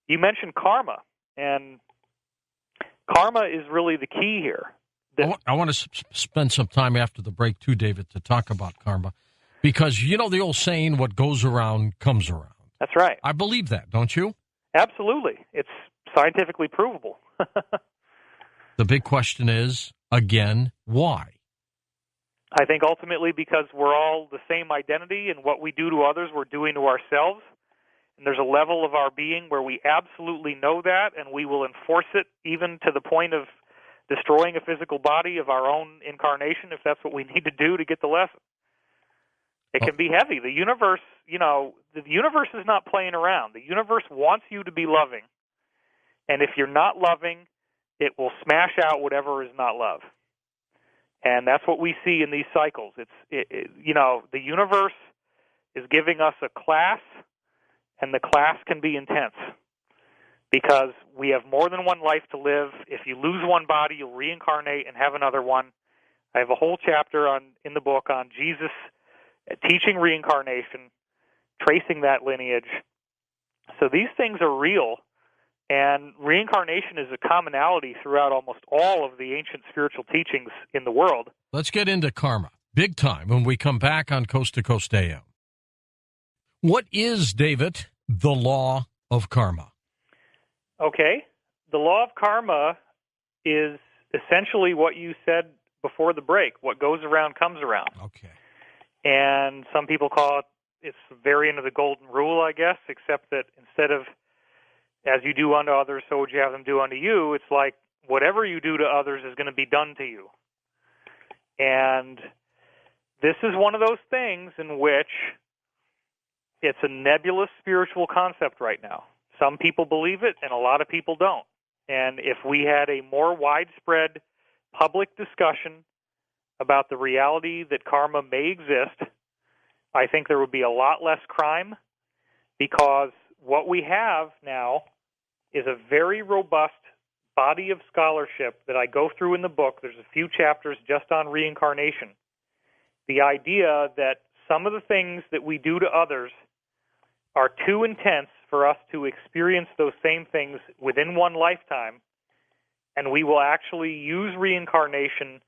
you mentioned karma, and karma is really the key here. I want to spend some time after the break, too, David, to talk about karma, because you know the old saying, what goes around comes around. That's right. I believe that, don't you? Absolutely. It's scientifically provable. The big question is, again, why? I think ultimately because we're all the same identity, and what we do to others, we're doing to ourselves. And there's a level of our being where we absolutely know that, and we will enforce it even to the point of destroying a physical body of our own incarnation if that's what we need to do to get the lesson. It can be heavy. The universe, the universe is not playing around. The universe wants you to be loving. And if you're not loving, it will smash out whatever is not love. And that's what we see in these cycles. The universe is giving us a class, and the class can be intense because we have more than one life to live. If you lose one body, you'll reincarnate and have another one. I have a whole chapter in the book on Jesus teaching reincarnation, tracing that lineage. So these things are real, and reincarnation is a commonality throughout almost all of the ancient spiritual teachings in the world. Let's get into karma, big time, when we come back on Coast to Coast AM. What is, David, the law of karma? Okay. The law of karma is essentially what you said before the break. What goes around comes around. Okay. And some people call it's a variant of the golden rule, I guess, except that instead of as you do unto others, so would you have them do unto you, it's like whatever you do to others is going to be done to you. And this is one of those things in which it's a nebulous spiritual concept right now. Some people believe it, and a lot of people don't. And if we had a more widespread public discussion about the reality that karma may exist, I think there would be a lot less crime, because what we have now is a very robust body of scholarship that I go through in the book. There's a few chapters just on reincarnation. The idea that some of the things that we do to others are too intense for us to experience those same things within one lifetime, and we will actually use reincarnation.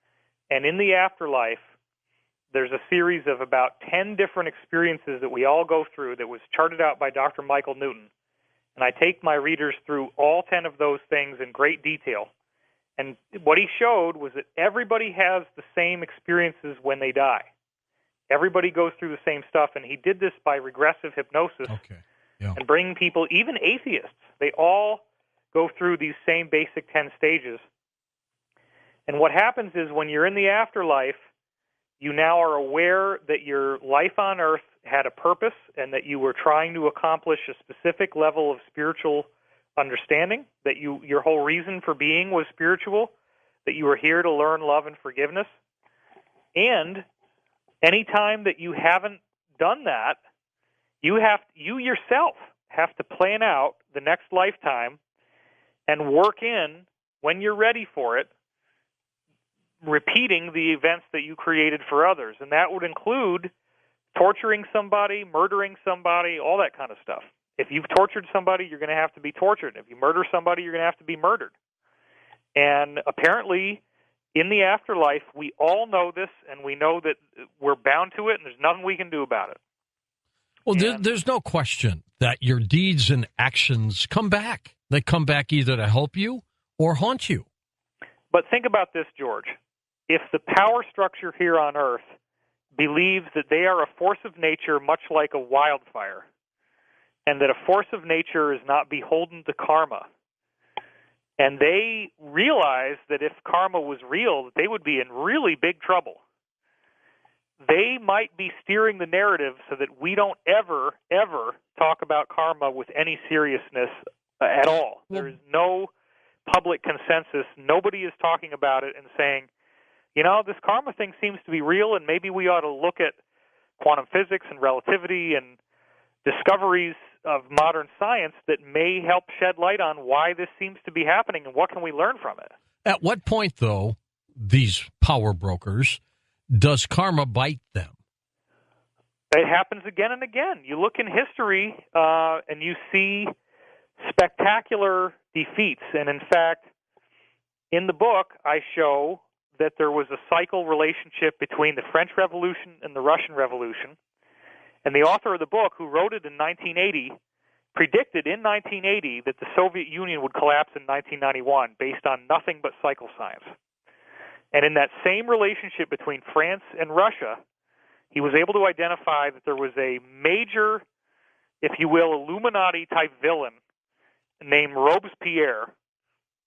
And in the afterlife, there's a series of about 10 different experiences that we all go through that was charted out by Dr. Michael Newton. And I take my readers through all 10 of those things in great detail. And what he showed was that everybody has the same experiences when they die. Everybody goes through the same stuff, and he did this by regressive hypnosis. Okay. Yeah. And bringing people, even atheists, they all go through these same basic 10 stages. And what happens is when you're in the afterlife, you now are aware that your life on earth had a purpose and that you were trying to accomplish a specific level of spiritual understanding, that your whole reason for being was spiritual, that you were here to learn love and forgiveness. And any time that you haven't done that, you yourself have to plan out the next lifetime and work in, when you're ready for it, repeating the events that you created for others. And that would include torturing somebody, murdering somebody, all that kind of stuff. If you've tortured somebody, you're going to have to be tortured. If you murder somebody, you're going to have to be murdered. And apparently, in the afterlife, we all know this, and we know that we're bound to it, and there's nothing we can do about it. Well, there's no question that your deeds and actions come back. They come back either to help you or haunt you. But think about this, George. If the power structure here on Earth believes that they are a force of nature much like a wildfire, and that a force of nature is not beholden to karma, and they realize that if karma was real, they would be in really big trouble, they might be steering the narrative so that we don't ever talk about karma with any seriousness at all. There is no public consensus. Nobody is talking about it and saying, this karma thing seems to be real, and maybe we ought to look at quantum physics and relativity and discoveries of modern science that may help shed light on why this seems to be happening and what can we learn from it. At what point, though, these power brokers, does karma bite them? It happens again and again. You look in history and you see spectacular defeats. And in fact, in the book, I show that there was a cycle relationship between the French Revolution and the Russian Revolution. And the author of the book, who wrote it in 1980, predicted in 1980 that the Soviet Union would collapse in 1991 based on nothing but cycle science. And in that same relationship between France and Russia, he was able to identify that there was a major, if you will, Illuminati-type villain named Robespierre.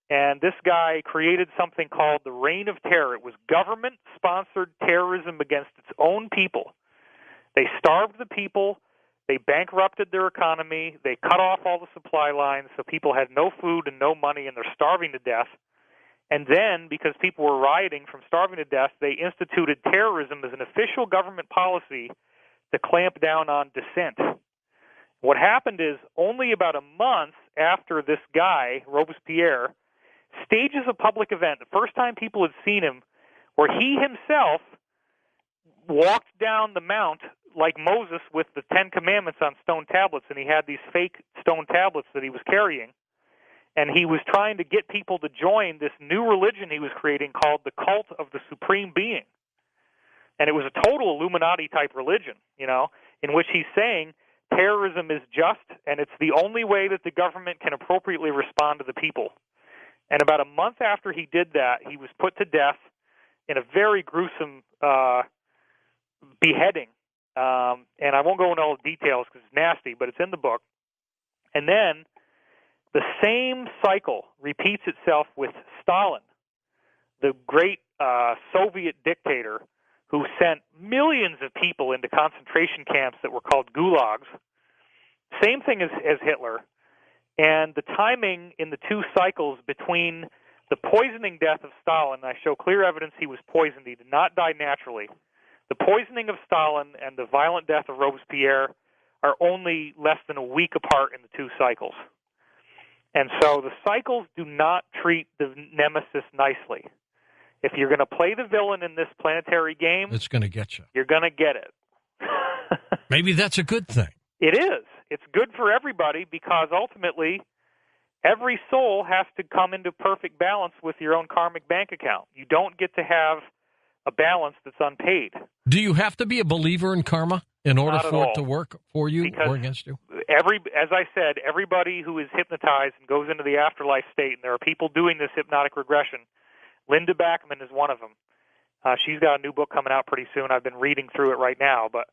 And this guy created something called the Reign of Terror. It was government-sponsored terrorism against its own people. They starved the people. They bankrupted their economy. They cut off all the supply lines, so people had no food and no money, and they're starving to death. And then, because people were rioting from starving to death, they instituted terrorism as an official government policy to clamp down on dissent. What happened is, only about a month after this guy, Robespierre, stages a public event, the first time people had seen him, where he himself walked down the mount like Moses with the Ten Commandments on stone tablets, and he had these fake stone tablets that he was carrying. And he was trying to get people to join this new religion he was creating called the Cult of the Supreme Being. And it was a total Illuminati-type religion, in which he's saying terrorism is just, and it's the only way that the government can appropriately respond to the people. And about a month after he did that, he was put to death in a very gruesome beheading. And I won't go into all the details because it's nasty, but it's in the book. And then the same cycle repeats itself with Stalin, the great Soviet dictator who sent millions of people into concentration camps that were called gulags. Same thing as Hitler. And the timing in the two cycles between the poisoning death of Stalin, I show clear evidence he was poisoned. He did not die naturally. The poisoning of Stalin and the violent death of Robespierre are only less than a week apart in the two cycles. And so the cycles do not treat the nemesis nicely. If you're going to play the villain in this planetary game, it's going to get you. You're going to get it. Maybe that's a good thing. It is. It's good for everybody because ultimately every soul has to come into perfect balance with your own karmic bank account. You don't get to have a balance that's unpaid. Do you have to be a believer in karma in order for it to work for you because or against you? As I said, everybody who is hypnotized and goes into the afterlife state, and there are people doing this hypnotic regression. Linda Backman is one of them. She's got a new book coming out pretty soon. I've been reading through it right now, but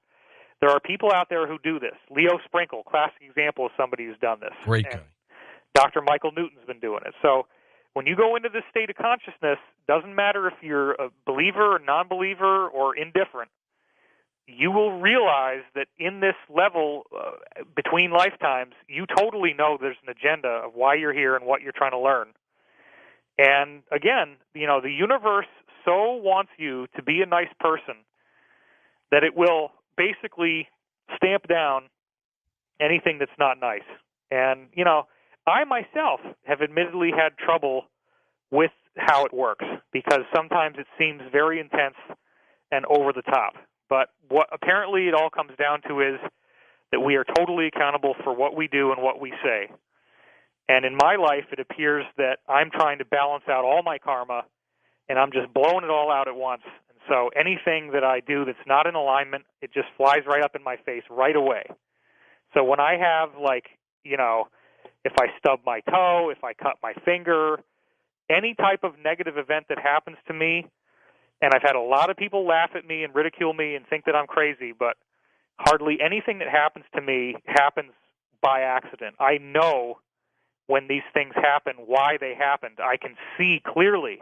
there are people out there who do this. Leo Sprinkle, classic example of somebody who's done this. Great guy. Dr. Michael Newton's been doing it. So when you go into this state of consciousness, doesn't matter if you're a believer, non-believer, or indifferent, you will realize that in this level between lifetimes, you totally know there's an agenda of why you're here and what you're trying to learn. And again, the universe so wants you to be a nice person that it will basically stamp down anything that's not nice. And, I myself have admittedly had trouble with how it works because sometimes it seems very intense and over the top. But what apparently it all comes down to is that we are totally accountable for what we do and what we say. And in my life, it appears that I'm trying to balance out all my karma, and I'm just blowing it all out at once. And so anything that I do that's not in alignment, it just flies right up in my face right away. So when I have, if I stub my toe, if I cut my finger, any type of negative event that happens to me, and I've had a lot of people laugh at me and ridicule me and think that I'm crazy, but hardly anything that happens to me happens by accident. I know when these things happen, why they happened. I can see clearly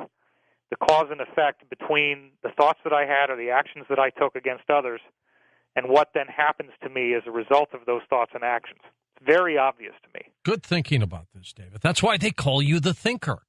the cause and effect between the thoughts that I had or the actions that I took against others and what then happens to me as a result of those thoughts and actions. It's very obvious to me. Good thinking about this, David. That's why they call you the thinker.